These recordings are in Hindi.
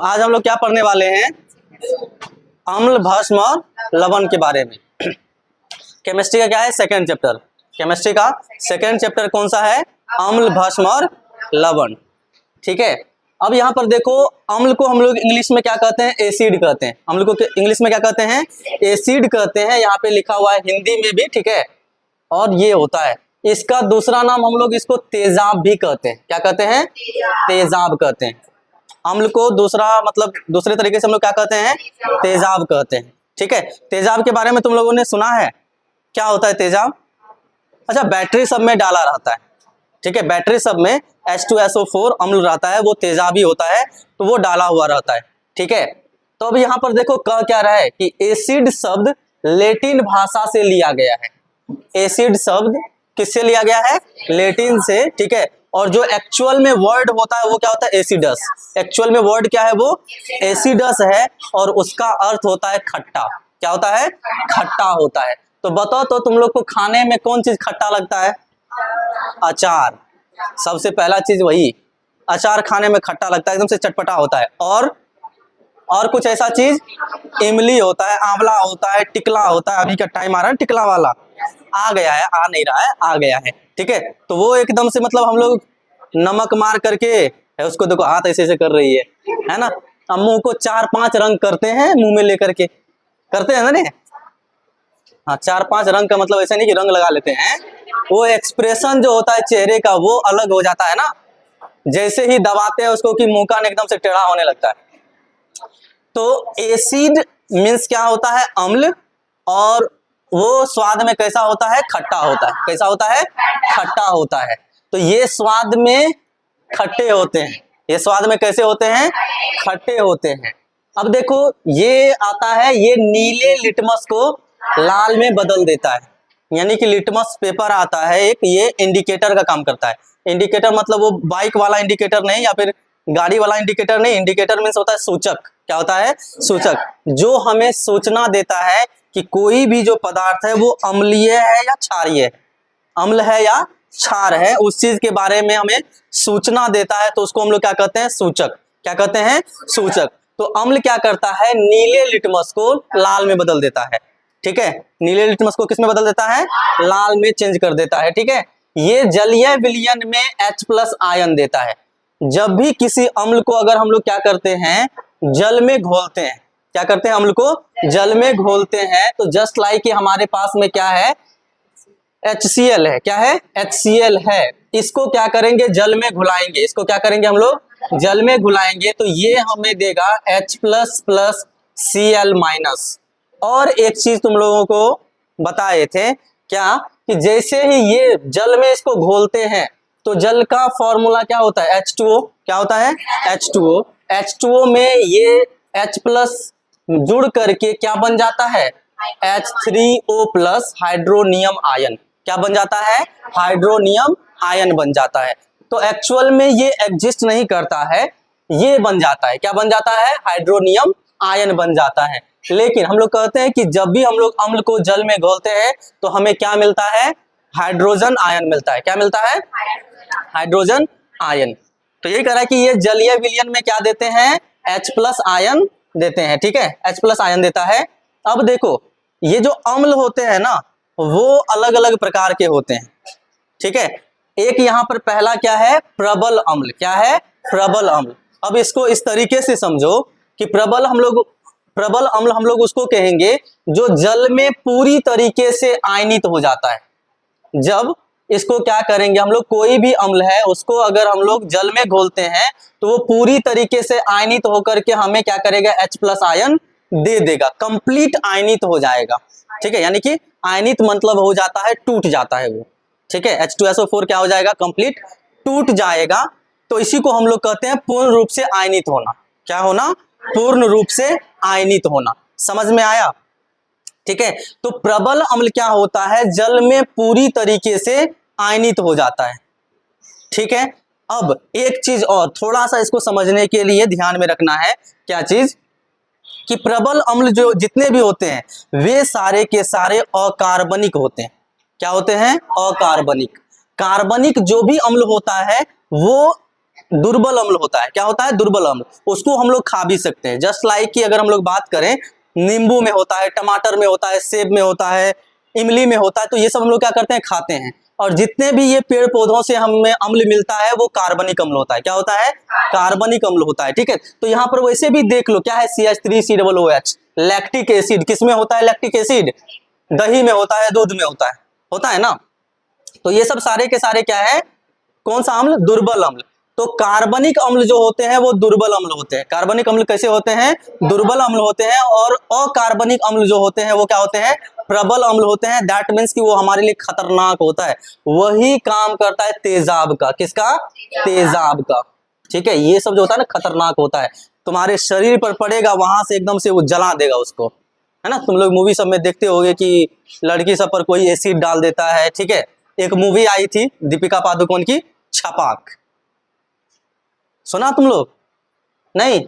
आज हम लोग क्या पढ़ने वाले हैं? अम्ल, भस्म और लवण के बारे में। केमिस्ट्री का क्या है? Second chapter. केमिस्ट्री का सेकेंड चैप्टर कौन सा है? अम्ल, भस्म और लवण। ठीक है। अब यहाँ पर देखो, अम्ल को हम लोग इंग्लिश में क्या कहते हैं? एसिड कहते हैं। अम्ल को इंग्लिश में क्या कहते हैं? एसिड कहते हैं। यहाँ पे लिखा हुआ है हिंदी में भी, ठीक है। और ये होता है, इसका दूसरा नाम हम लोग इसको तेजाब भी कहते हैं। क्या कहते हैं? तेजाब कहते हैं। अम्ल को दूसरा मतलब दूसरे तरीके से हम लोग क्या कहते हैं? तेजाब कहते हैं। ठीक है। तेजाब के बारे में तुम लोगों ने सुना है? क्या होता है तेजाब? अच्छा, बैटरी सब में डाला रहता है। ठीक है, बैटरी सब में H2SO4 अम्ल रहता है, वो तेजाबी होता है, तो वो डाला हुआ रहता है। ठीक है। तो अब यहाँ पर देखो कह क्या रहा है कि एसिड शब्द लैटिन भाषा से लिया गया है। एसिड शब्द किससे लिया गया है? लैटिन से। ठीक है। और जो एक्चुअल में वर्ड होता है वो क्या होता है? एसिडस। एक्चुअल में वर्ड क्या है? वो एसिडस है, और उसका अर्थ होता है खट्टा। क्या होता है? खट्टा होता है। तो बताओ तो तुम लोग को खाने में कौन चीज खट्टा लगता है? अचार। सबसे पहला चीज वही, अचार खाने में खट्टा लगता है, एकदम से चटपटा होता है। और कुछ ऐसा चीज, इमली होता है, आंवला होता है, टिकला होता है। अभी का टाइम आ रहा है टिकला वाला, आ गया है, आ नहीं रहा है, आ गया है। ठीक है। तो वो एकदम से मतलब हम लोग नमक मार करके, उसको देखो हाथ ऐसे ऐसे कर रही है ना। अब मुंह को 4-5 रंग करते हैं, मुंह में लेकर के करते हैं ना। हाँ, 4-5 रंग का मतलब ऐसा नहीं कि रंग लगा लेते हैं, वो एक्सप्रेशन जो होता है चेहरे का वो अलग हो जाता है ना। जैसे ही दबाते हैं उसको कि मुंह का एकदम से टेढ़ा होने लगता है। तो एसिड मीन्स क्या होता है? अम्ल। और वो स्वाद में कैसा होता है? खट्टा होता है। कैसा होता है? खट्टा होता है। तो ये स्वाद में खट्टे होते हैं। ये स्वाद में कैसे होते हैं? खट्टे होते हैं। अब देखो, ये आता है, ये नीले लिटमस को लाल में बदल देता है। यानी कि लिटमस पेपर आता है एक, ये इंडिकेटर का काम करता है। इंडिकेटर मतलब वो बाइक वाला इंडिकेटर नहीं, या फिर गाड़ी वाला इंडिकेटर नहीं। इंडिकेटर मीन्स होता है सूचक। क्या होता है? सूचक, जो हमें सूचना देता है कि कोई भी जो पदार्थ है वो अम्लीय है या क्षारीय है, अम्ल है या क्षार है, उस चीज के बारे में हमें सूचना देता है। तो उसको हम लोग क्या कहते हैं? सूचक। क्या कहते हैं? सूचक। तो अम्ल क्या करता है? नीले लिटमस को लाल में बदल देता है। ठीक है। नीले लिटमस को किस में बदल देता है? लाल में चेंज कर देता है। ठीक है। ये जलीय विलयन में H+ आयन देता है। जब भी किसी अम्ल को अगर हम लोग क्या करते हैं? जल में घोलते हैं। क्या करते हैं? अम्ल को जल में घोलते हैं, तो जस्ट लाइक कि हमारे पास में क्या है? HCl है। क्या है? HCl है। इसको क्या करेंगे? जल में घुलाएंगे। इसको क्या करेंगे हम लोग? जल में घुलाएंगे, तो ये हमें देगा H++ Cl-। और एक चीज तुम लोगों को बताए थे क्या, कि जैसे ही ये जल में इसको घोलते हैं तो जल का फॉर्मूला क्या होता है? H2O। क्या होता है? H2O। H2O में ये H+ जुड़ करके क्या बन जाता है? H3O+ hydronium ion. क्या बन जाता है? हाइड्रोनियम आयन बन जाता है। तो एक्चुअल में ये एग्जिस्ट नहीं करता है, ये बन जाता है। क्या बन जाता है? हाइड्रोनियम आयन बन जाता है। लेकिन हम लोग कहते हैं कि जब भी हम लोग अम्ल को जल में घोलते हैं तो हमें क्या मिलता है? हाइड्रोजन आयन मिलता है। क्या मिलता है? Hydrogen ion. तो यही कह रहा है कि ये जलीय विलयन में क्या देते हैं? H+ आयन देते हैं। ठीक है, H+ आयन देता है। अब देखो, ये जो अम्ल होते हैं ना, वो अलग अलग प्रकार के होते हैं। ठीक है। एक यहाँ पर पहला क्या है? प्रबल अम्ल। क्या है? प्रबल अम्ल। अब इसको इस तरीके से समझो कि प्रबल अम्ल हम लोग उसको कहेंगे जो जल में पूरी तरीके से आयनित हो जाता है। जब इसको क्या करेंगे हम लोग? कोई भी अम्ल है उसको अगर हम लोग जल में घोलते हैं तो वो पूरी तरीके से आयनित होकर के हमें क्या करेगा? H+ आयन दे देगा, कंप्लीट आयनित हो जाएगा। ठीक है। यानी कि आयनित मतलब हो जाता है, टूट जाता है वो। ठीक है। H2SO4 क्या हो जाएगा? कंप्लीट टूट जाएगा। तो इसी को हम लोग कहते हैं पूर्ण रूप से आयनित होना। क्या होना? पूर्ण रूप से आयनित होना। समझ में आया? ठीक है। तो प्रबल अम्ल क्या होता है? जल में पूरी तरीके से आयनित हो जाता है। ठीक है। अब एक चीज और थोड़ा सा इसको समझने के लिए ध्यान में रखना है। क्या चीज? कि प्रबल अम्ल जो जितने भी होते हैं वे सारे के सारे अकार्बनिक होते हैं। क्या होते हैं? अकार्बनिक। कार्बनिक जो भी अम्ल होता है वो दुर्बल अम्ल होता है। क्या होता है? दुर्बल अम्ल। उसको हम लोग खा भी सकते हैं। जस्ट लाइक कि अगर हम लोग बात करें, नींबू में होता है, टमाटर में होता है, सेब में होता है, इमली में होता है, तो ये सब हम लोग क्या करते हैं? खाते हैं। और जितने भी ये पेड़ पौधों से हमें अम्ल मिलता है वो कार्बनिक अम्ल होता है। क्या होता है? कार्बनिक अम्ल होता है। ठीक है, तो यहाँ पर वैसे भी देख लो क्या है, CH3COOH। लैक्टिक एसिड किस में होता है? लैक्टिक एसिड दही में होता है, दूध में होता है ना। तो ये सब सारे के सारे क्या है? कौन सा अम्ल? दुर्बल अम्ल। तो कार्बनिक अम्ल जो होते हैं वो दुर्बल अम्ल होते हैं। कार्बनिक अम्ल कैसे होते हैं? दुर्बल अम्ल होते हैं। और अकार्बनिक अम्ल जो होते हैं वो क्या होते हैं? प्रबल अम्ल होते हैं। दैट मीन्स कि वो हमारे लिए खतरनाक होता है। वही काम करता है तेजाब का। किसका? तेजाब का। ठीक है, ये सब जो होता है ना खतरनाक होता है। तुम्हारे शरीर पर पड़ेगा, वहां से एकदम से वो जला देगा उसको, है ना। तुम लोग मूवी सब में देखते होगे कि लड़की सब पर कोई एसिड डाल देता है। ठीक है, एक मूवी आई थी दीपिका पादुकोण की, छपाक, सुना तुम लोग? नहीं?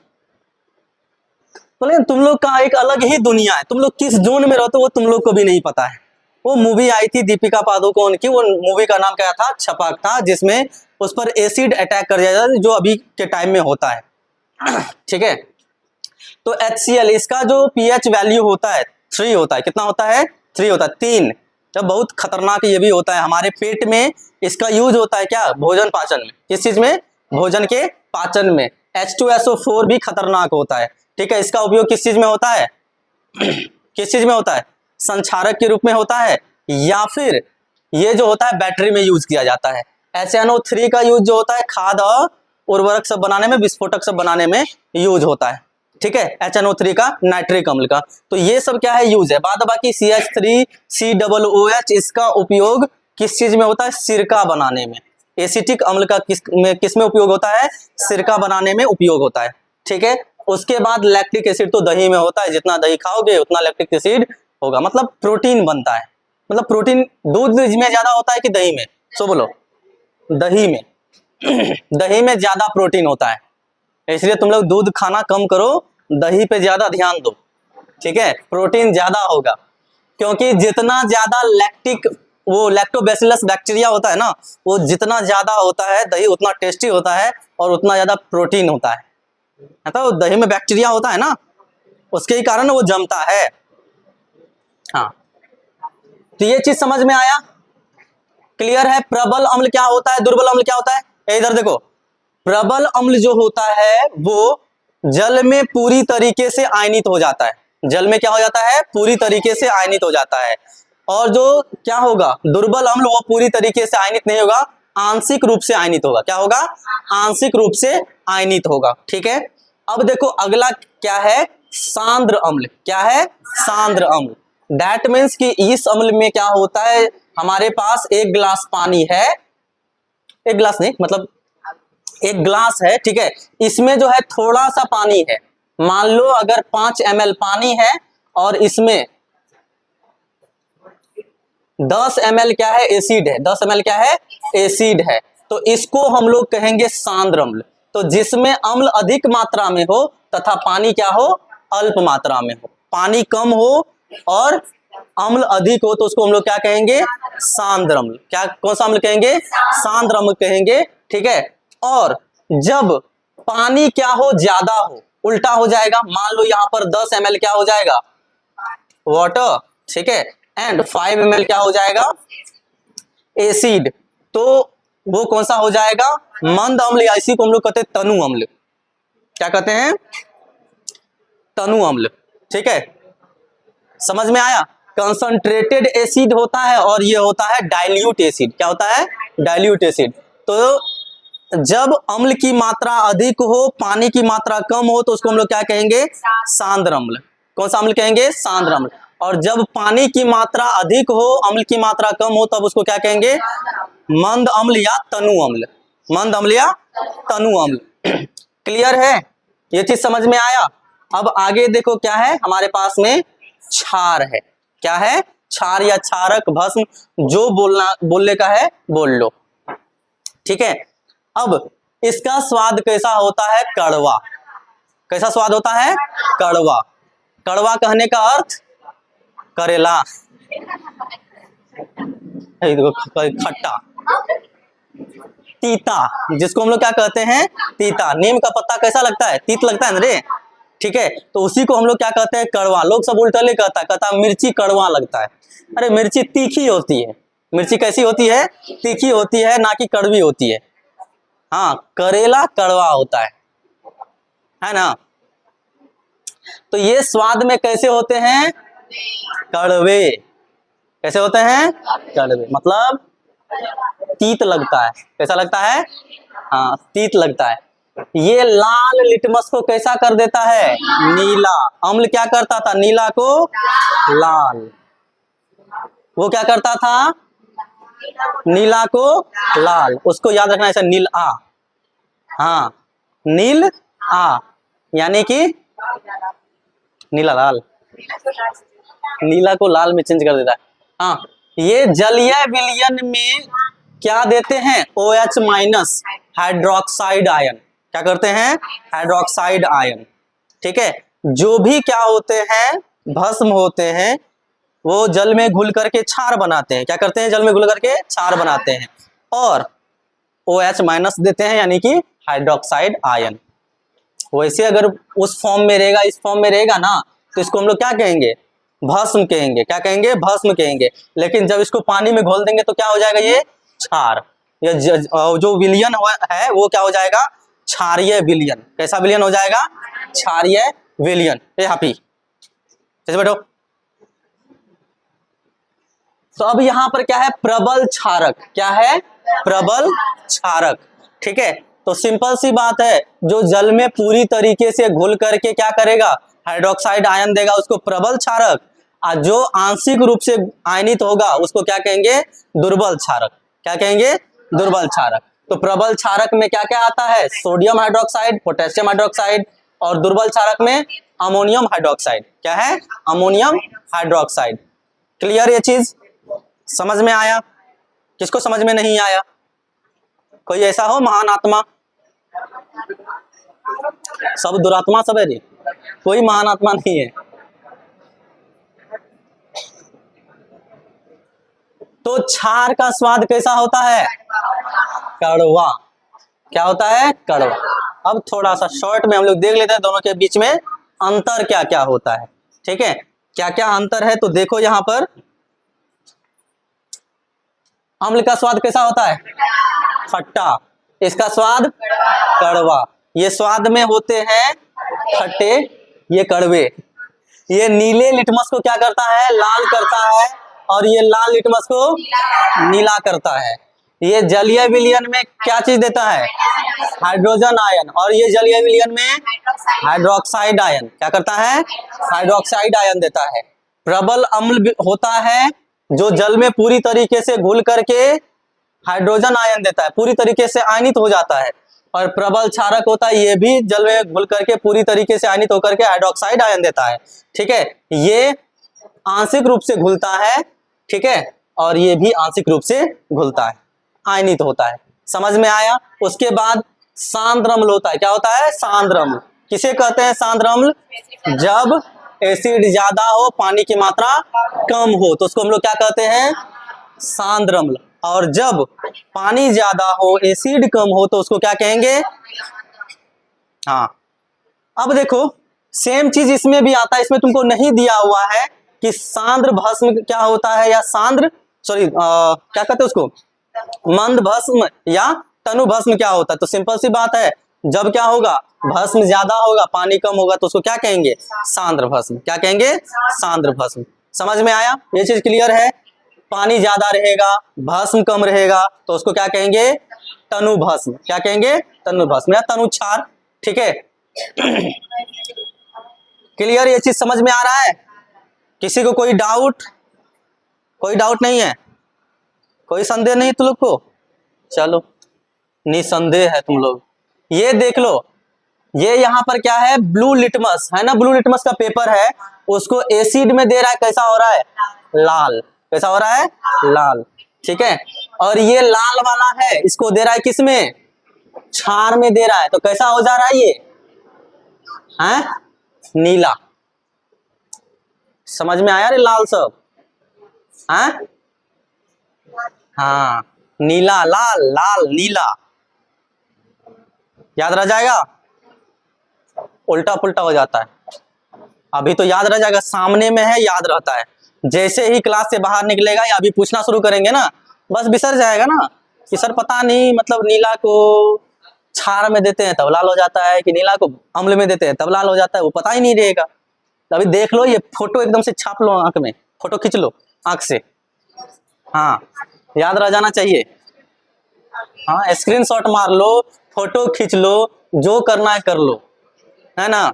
बोले तुम लोग का एक अलग ही दुनिया है। तुम लोग किस जोन में रहते हो वो तुम लोग को भी नहीं पता है। वो मूवी आई थी दीपिका पादुकोण की, वो मूवी का नाम क्या था? छपाक था, जिसमें उस पर एसिड अटैक कर दिया जाता है, जो अभी के टाइम में होता है। ठीक है, तो HCl इसका जो pH वैल्यू होता है 3 होता है। कितना होता है? 3 होता है, 3। जब बहुत खतरनाक ये भी होता है। हमारे पेट में इसका यूज होता है क्या? भोजन पाचन में। किस चीज में? भोजन के पाचन में। H2SO4 भी खतरनाक होता है। ठीक है, इसका उपयोग किस चीज में होता है? किस चीज में होता है? संक्षारक के रूप में होता है, या फिर ये जो होता है बैटरी में यूज किया जाता है। HNO3 का यूज जो होता है खाद और उर्वरक सब बनाने में, विस्फोटक सब बनाने में यूज होता है। ठीक है, HNO3 का, नाइट्रिक अम्ल का। तो ये सब क्या है? यूज है। बाद बाकी CH3COOH इसका उपयोग किस चीज में होता है? सिरका बनाने में। एसिटिक अम्ल का किस में उपयोग होता है? सिरका बनाने में उपयोग होता है। ठीक है, उसके बाद लैक्टिक एसिड तो दही में होता है। जितना दही खाओगे उतना लैक्टिक एसिड होगा, मतलब प्रोटीन बनता है। मतलब प्रोटीन दूध में ज्यादा होता है कि दही में? सो बोलो। दही में। दही में ज्यादा प्रोटीन होता है, इसलिए तुम लोग दूध खाना कम करो, दही पे ज्यादा ध्यान दो। ठीक है, प्रोटीन ज्यादा होगा, क्योंकि जितना ज्यादा लैक्टिक वो लैक्टोबैसिलस बैक्टीरिया होता है ना, वो जितना ज्यादा होता है दही उतना टेस्टी होता है और उतना ज्यादा प्रोटीन होता है। तो दही में बैक्टीरिया होता है ना, उसके ही कारण वो जमता है। हाँ, तो ये चीज समझ में आया? क्लियर है? प्रबल अम्ल क्या होता है? दुर्बल अम्ल क्या होता है? इधर देखो, प्रबल अम्ल जो होता है वो जल में पूरी तरीके से आयनित हो जाता है। जल में क्या हो जाता है? पूरी तरीके से आयनित हो जाता है। और जो क्या होगा? दुर्बल अम्ल, वो पूरी तरीके से आयनित नहीं होगा, आंशिक रूप से आयनित होगा। क्या होगा? आंशिक रूप से आयनित होगा। ठीक है, अब देखो अगला क्या है? सांद्र अम्ल। क्या है? सांद्र अम्ल। दैट मीन्स कि इस अम्ल में क्या होता है? हमारे पास एक गिलास पानी है, एक गिलास नहीं, मतलब एक ग्लास है। ठीक है, इसमें जो है थोड़ा सा पानी है। मान लो अगर 5 ml पानी है और इसमें 10 ml क्या है? एसिड है। 10 ml क्या है? एसिड है। तो इसको हम लोग कहेंगे सांद्र अम्ल। तो जिसमें अम्ल अधिक मात्रा में हो तथा पानी क्या हो? अल्प मात्रा में हो। पानी कम हो और अम्ल अधिक हो तो उसको हम लोग क्या कहेंगे? सांद्र अम्ल। क्या, कौन सा अम्ल कहेंगे? सांद्र अम्ल कहेंगे। ठीक है, और जब पानी क्या हो? ज्यादा हो, उल्टा हो जाएगा। मान लो यहां पर 10 ml क्या हो जाएगा? वाटर। ठीक है, एंड 5 ml क्या हो जाएगा? एसिड। तो वो कौन सा हो जाएगा? मंद अम्ल, या इसी को हम लोग कहते हैं तनु अम्ल। क्या कहते हैं? तनु अम्ल। ठीक है, समझ में आया? कंसंट्रेटेड एसिड होता है और ये होता है डाइल्यूट एसिड। क्या होता है? Dilute acid. तो जब अम्ल की मात्रा अधिक हो, पानी की मात्रा कम हो, तो उसको हम लोग क्या कहेंगे? सांद्र अम्ल। कौन सा अम्ल कहेंगे? सांद्र अम्ल। और जब पानी की मात्रा अधिक हो, अम्ल की मात्रा कम हो, तब उसको क्या कहेंगे? मंद अम्ल या तनु अम्ल। मंद अम्ल या तनु अम्ल। क्लियर है? ये चीज समझ में आया? अब आगे देखो क्या है हमारे पास में? क्षार है। क्या है? क्षार या क्षारक, भस्म, जो बोलने का है बोल लो। ठीक है, अब इसका स्वाद कैसा होता है? कड़वा। कैसा स्वाद होता है? कड़वा। कड़वा कहने का अर्थ करेला, खट्टा। तीता, जिसको हम लोग क्या कहते हैं, तीता। नीम का पत्ता कैसा लगता है, तीत लगता है ना रे, ठीक है। तो उसी को हम लोग क्या कहते हैं, कड़वा। लोग सब उल्टा कहता है मिर्ची कड़वा लगता है। अरे मिर्ची तीखी होती है। मिर्ची कैसी होती है, तीखी होती है, ना कि कड़वी होती है। हाँ, करेला कड़वा होता है ना। तो ये स्वाद में कैसे होते हैं, कड़वे। कैसे होते हैं, कड़वे, मतलब तीत लगता है। कैसा लगता है, हाँ तीत लगता है। ये लाल लिटमस को कैसा कर देता है, नीला। अम्ल क्या करता था, नीला को लाल। वो क्या करता था, नीला को लाल। उसको याद रखना ऐसा, नील आ। हाँ, नील आ यानी कि नीला लाल, नीला को लाल में चेंज कर देता है। हाँ, ये जलीय विलयन में क्या देते हैं, OH माइनस हाइड्रोक्साइड आयन। क्या करते हैं, हाइड्रोक्साइड आयन, ठीक है। जो भी क्या होते हैं, भस्म होते हैं, वो जल में घुल करके क्षार बनाते हैं। क्या करते हैं, जल में घुल करके क्षार बनाते हैं और OH माइनस देते हैं, यानी कि हाइड्रोक्साइड आयन। वैसे अगर उस फॉर्म में रहेगा, इस फॉर्म में रहेगा ना, तो इसको हम लोग क्या कहेंगे, भस्म कहेंगे। क्या कहेंगे, भस्म कहेंगे। लेकिन जब इसको पानी में घोल देंगे तो क्या हो जाएगा, ये क्षार। ये जो विलयन है वो क्या हो जाएगा, क्षारीय विलयन। कैसा विलयन हो जाएगा, क्षारीय विलयन। ये हापी जैसे बैठो। तो अब यहां पर क्या है, प्रबल क्षारक। क्या है, प्रबल क्षारक, ठीक है। तो सिंपल सी बात है, जो जल में पूरी तरीके से घुल करके क्या करेगा, हाइड्रोक्साइड आयन देगा, उसको प्रबल क्षारक। और जो आंशिक रूप से आयनित होगा उसको क्या कहेंगे, दुर्बल क्षारक। क्या कहेंगे, दुर्बल क्षारक। तो प्रबल क्षारक में क्या क्या आता है, सोडियम हाइड्रोक्साइड, पोटेशियम हाइड्रोक्साइड, और दुर्बल क्षारक में अमोनियम हाइड्रोक्साइड। क्या है, अमोनियम हाइड्रोक्साइड। क्लियर, ये चीज समझ में आया। किसको समझ में नहीं आया, कोई ऐसा हो महान आत्मा। सब दुरात्मा सब है जी, कोई महान आत्मा नहीं है। तो क्षार का स्वाद कैसा होता है, कड़वा। क्या होता है, कड़वा। अब थोड़ा सा शॉर्ट में हम लोग देख लेते हैं दोनों के बीच में अंतर क्या क्या होता है, ठीक है। क्या क्या अंतर है, तो देखो यहां पर अम्ल का स्वाद कैसा होता है, खट्टा। इसका स्वाद कड़वा। ये स्वाद में होते हैं खट्टे, ये कड़वे। ये नीले लिटमस को क्या करता है, लाल करता है, और ये लाल लिटमस को नीला करता है। ये जलीय विलयन में क्या चीज देता है, हाइड्रोजन आयन, और ये जलीय विलयन में हाइड्रोक्साइड आयन। क्या करता है, हाइड्रोक्साइड आयन देता है। प्रबल अम्ल होता है जो जल में पूरी तरीके से घुल करके हाइड्रोजन आयन देता है, पूरी तरीके से आयनित हो जाता है। और प्रबल क्षारक होता है, ये भी जल में घुल करके पूरी तरीके से आयनित होकर के हाइड्रोक्साइड आयन देता है, ठीक है। ये आंशिक रूप से घुलता है, ठीक है, और ये भी आंशिक रूप से घुलता है, आयनित होता है। समझ में आया। उसके बाद सांद्र अम्ल होता है। क्या होता है, सांद्र अम्ल। किसे कहते हैं सांद्र अम्ल, जब एसिड ज्यादा हो, पानी की मात्रा कम हो, तो उसको हम लोग क्या कहते हैं, सांद्र अम्ल। और जब पानी ज्यादा हो, एसिड कम हो, तो उसको क्या कहेंगे, हाँ। अब देखो सेम चीज इसमें भी आता है, इसमें तुमको नहीं दिया हुआ है कि सांद्र भस्म क्या होता है, या सांद्र सॉरी क्या कहते हैं उसको, मंद भस्म या तनु भस्म क्या होता है। तो सिंपल सी बात है, जब क्या होगा, भस्म ज्यादा होगा, पानी कम होगा, तो उसको क्या कहेंगे, सांद्र भस्म। क्या कहेंगे, सांद्र भस्म। समझ में आया, ये चीज क्लियर है। पानी ज्यादा रहेगा, भस्म कम रहेगा, तो उसको क्या कहेंगे, तनु भस्म। क्या कहेंगे, तनु भस्म या तनु क्षार, ठीक है। क्लियर, ये चीज समझ में आ रहा है। किसी को कोई डाउट, कोई डाउट नहीं है, कोई संदेह नहीं तुम लोग को, चलो निसंदेह है तुम लोग। ये देख लो, ये यहाँ पर क्या है, ब्लू लिटमस है ना, ब्लू लिटमस का पेपर है, उसको एसिड में दे रहा है, कैसा हो रहा है, लाल। कैसा हो रहा है, लाल, ठीक है। और ये लाल वाला है, इसको दे रहा है किसमें, क्षार में दे रहा है, तो कैसा हो जा रहा है ये, है नीला। समझ में आया रे लाल सब, है हाँ, नीला लाल, लाल नीला, याद रह जाएगा, उल्टा पुल्टा हो जाता है। अभी तो याद रह जाएगा, सामने में है याद रहता है, जैसे ही क्लास से बाहर निकलेगा या अभी पूछना शुरू करेंगे ना, बस बिसर जाएगा ना कि सर पता नहीं, मतलब नीला को क्षार में देते हैं तब लाल हो जाता है, कि नीला को अम्ल में देते हैं तब लाल हो जाता है, वो पता ही नहीं रहेगा। अभी देख लो, ये फोटो एकदम से छाप लो आंख में, फोटो खींच लो आंख से, हाँ याद रह जाना चाहिए। हाँ स्क्रीनशॉट मार लो, फोटो खींच लो, जो करना है कर लो, है ना,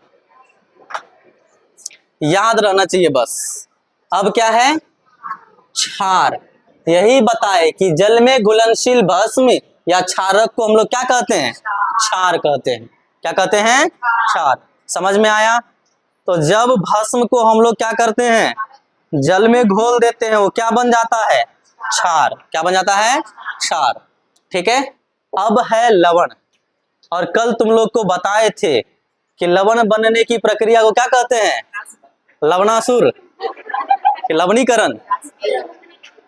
याद रहना चाहिए बस। अब क्या है, क्षार। यही बताए कि जल में घुलनशील भस्म या क्षारक को हम लोग क्या कहते हैं, क्षार कहते हैं। क्या कहते हैं, क्षार। समझ में आया। तो जब भस्म को हम लोग क्या करते हैं, जल में घोल देते हैं, वो क्या बन जाता है, क्षार। क्या बन जाता है, क्षार। ठीक है। अब है लवण। और कल तुम लोग को बताए थे कि लवण बनने की प्रक्रिया को क्या कहते हैं, लवणासुर, लवणीकरण।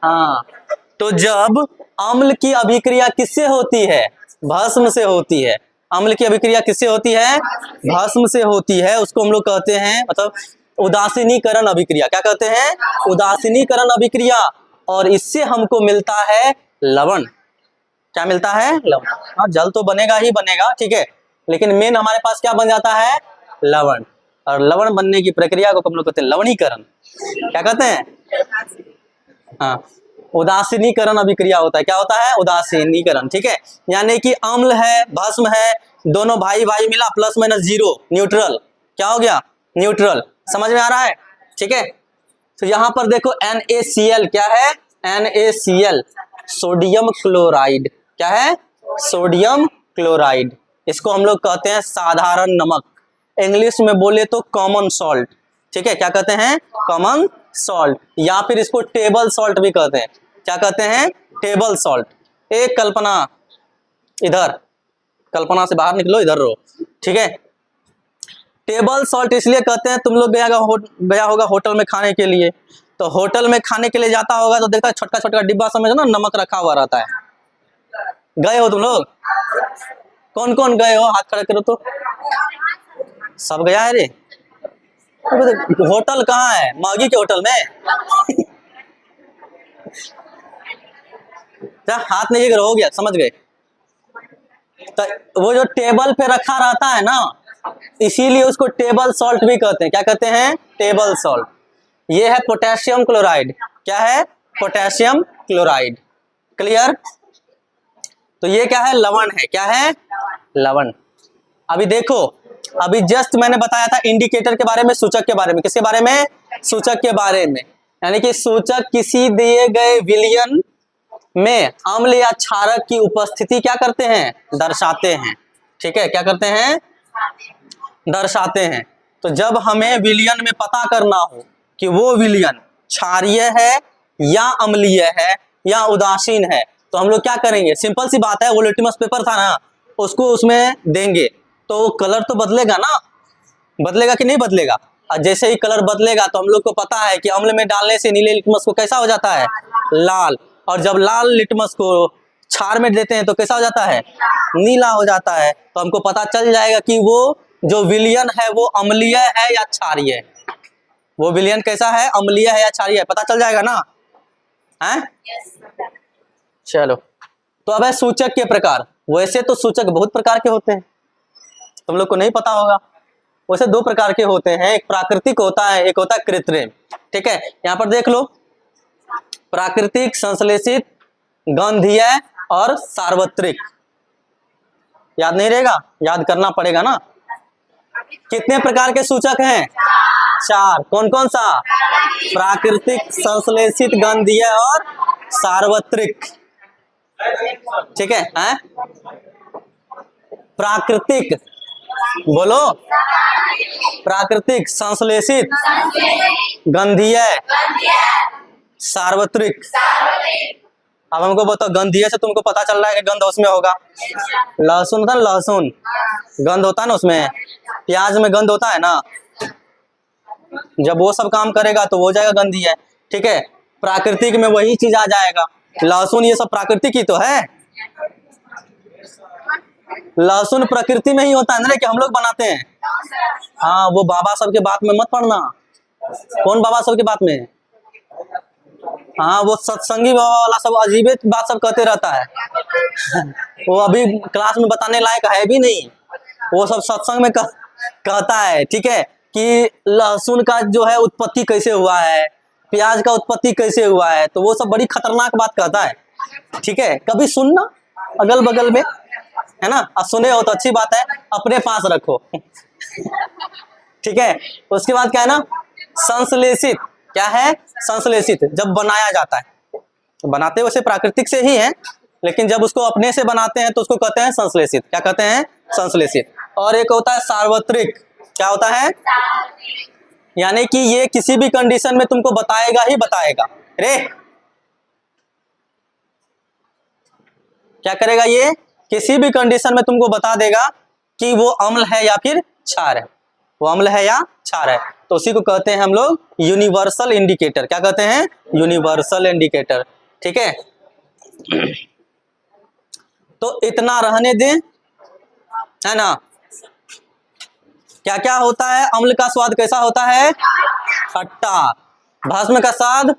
हाँ, तो जब अम्ल की अभिक्रिया किससे होती है, भस्म से होती है। अम्ल की अभिक्रिया किससे होती है, भस्म से होती है, उसको हम लोग कहते हैं, मतलब उदासीनीकरण अभिक्रिया। क्या कहते हैं, उदासीनीकरण अभिक्रिया। और इससे हमको मिलता है लवण। क्या मिलता है, लवण। हाँ जल तो बनेगा ही बनेगा, ठीक है, लेकिन मेन हमारे पास क्या बन जाता है, लवण। और लवण बनने की प्रक्रिया को हम लोग कहते हैं लवणीकरण। क्या कहते हैं, हाँ उदासीनीकरण अभिक्रिया होता है। क्या होता है, उदासीनीकरण। ठीक है, यानी कि अम्ल है भस्म है, दोनों भाई भाई मिला, प्लस माइनस जीरो, न्यूट्रल। क्या हो गया, न्यूट्रल। समझ में आ रहा है। ठीक है, तो यहां पर देखो NaCl क्या है, NaCl सोडियम क्लोराइड। क्या है, सोडियम क्लोराइड। इसको हम लोग कहते हैं साधारण नमक, इंग्लिश में बोले तो कॉमन सॉल्ट। ठीक है, क्या कहते हैं, कॉमन सॉल्ट, या फिर इसको टेबल सॉल्ट भी कहते हैं। क्या कहते हैं, टेबल सॉल्ट। एक कल्पना, इधर कल्पना से बाहर निकलो, इधर रहो। ठीक है, टेबल सॉल्ट इसलिए कहते हैं, तुम लोग गया होगा होटल में खाने के लिए, तो होटल में खाने के लिए जाता होगा तो देखता है छोटा छोटा डिब्बा, समझो ना, नमक रखा हुआ रहता है। गए हो तुम लोग, कौन कौन गए हो, हाथ खड़ा करो तो। सब गया है रे। होटल कहाँ है, मागी के होटल में। हाथ नहीं गिर, हो गया, समझ गए। तो वो जो टेबल पे रखा रहता है ना, इसीलिए उसको टेबल सॉल्ट भी कहते हैं। क्या कहते हैं, टेबल सॉल्ट। ये है पोटेशियम क्लोराइड। क्या है, पोटेशियम क्लोराइड। क्लियर। तो ये क्या है, लवण है। क्या है, लवण। अभी देखो, अभी जस्ट मैंने बताया था इंडिकेटर के बारे में, सूचक के बारे में। किसके बारे में, सूचक के बारे में। यानी कि सूचक किसी दिए गए विलयन में अम्ल या क्षारक की उपस्थिति क्या करते हैं, दर्शाते हैं। ठीक है, क्या करते हैं, दर्शाते हैं। तो जब हमें विलयन में पता करना हो कि वो विलयन क्षारीय है या अम्लीय है या उदासीन है, तो हम लोग क्या करेंगे, सिंपल सी बात है, वो लिटमस पेपर था ना, उसको उसमें देंगे तो वो कलर तो बदलेगा ना, बदलेगा कि नहीं बदलेगा। और जैसे ही कलर बदलेगा तो हम लोग को पता है कि अम्ल में डालने से नीले लिटमस को कैसा हो जाता है, लाल। और जब लाल लिटमस को क्षार में देते हैं तो कैसा हो जाता है, नीला हो जाता है। तो हमको पता चल जाएगा कि वो जो विलयन है वो अम्लीय है या क्षारीय है। वो विलयन कैसा है, अम्लीय है या क्षारीय है, पता चल जाएगा ना, हैं? चलो, तो अब है सूचक के प्रकार। वैसे तो सूचक बहुत प्रकार के होते हैं, तुम लोग को नहीं पता होगा। वैसे दो प्रकार के होते हैं, एक प्राकृतिक होता है, एक होता है कृत्रिम। ठीक है, यहाँ पर देख लो, प्राकृतिक, संश्लेषित, गंधीय और सार्वत्रिक। याद नहीं रहेगा, याद करना पड़ेगा ना। कितने प्रकार के सूचक हैं, चार। कौन कौन सा, प्राकृतिक, संश्लेषित, गंधीय और सार्वत्रिक। ठीक है, हैं? प्राकृतिक बोलो, प्राकृतिक, संश्लेषित, गंधीय, सार्वत्रिक। अब हमको बताओ, गंधीय से तुमको पता चल रहा है कि गंध उसमें होगा, लहसुन होता है, लहसुन गंध होता है ना उसमें, प्याज में गंध होता है ना, जब वो सब काम करेगा तो वो जाएगा गंधीय। ठीक है, प्राकृतिक में वही चीज आ जाएगा, लहसुन ये सब प्राकृतिक ही तो है। लहसुन प्रकृति में ही होता है ना कि हम लोग बनाते हैं। हाँ, वो बाबा सब के बात में मत पढ़ना। कौन बाबा सब के बात में? हाँ, वो सत्संगी बाबा वाला सब अजीब बात सब कहते रहता है। वो अभी क्लास में बताने लायक है भी नहीं। वो सब सत्संग में कहता है, ठीक है, कि लहसुन का जो है उत्पत्ति कैसे हुआ है, प्याज का उत्पत्ति कैसे हुआ है, तो वो सब बड़ी खतरनाक बात कहता है। ठीक है, कभी सुनना अगल बगल में, है ना। अब सुने हो तो अच्छी बात है, अपने पास रखो। ठीक है, उसके बाद क्या है ना, संश्लेषित। क्या है? संश्लेषित। जब बनाया जाता है, बनाते वैसे प्राकृतिक से ही है, लेकिन जब उसको अपने से बनाते हैं तो उसको कहते हैं संश्लेषित। क्या कहते हैं? संश्लेषित। और एक होता है सार्वत्रिक। क्या होता है? यानी कि ये किसी भी कंडीशन में तुमको बताएगा ही बताएगा। रे क्या करेगा? ये किसी भी कंडीशन में तुमको बता देगा कि वो अम्ल है या फिर क्षार है, वो अम्ल है या क्षार है। तो उसी को कहते हैं हम लोग यूनिवर्सल इंडिकेटर। क्या कहते हैं? Universal indicator. ठीक है, तो इतना रहने दें, है ना। क्या क्या होता है? अम्ल का स्वाद कैसा होता है? खट्टा। भस्म का स्वाद?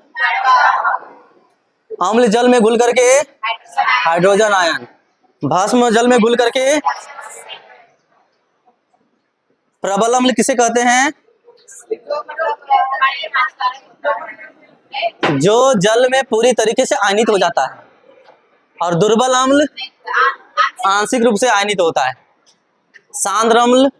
अम्ल जल में घुल करके हाइड्रोजन आयन, भस्म जल में घुल करके प्रबल अम्ल किसे कहते हैं? जो जल में पूरी तरीके से आयनित हो जाता है। और दुर्बल अम्ल आंशिक रूप से आयनित होता है। सांद्र अम्ल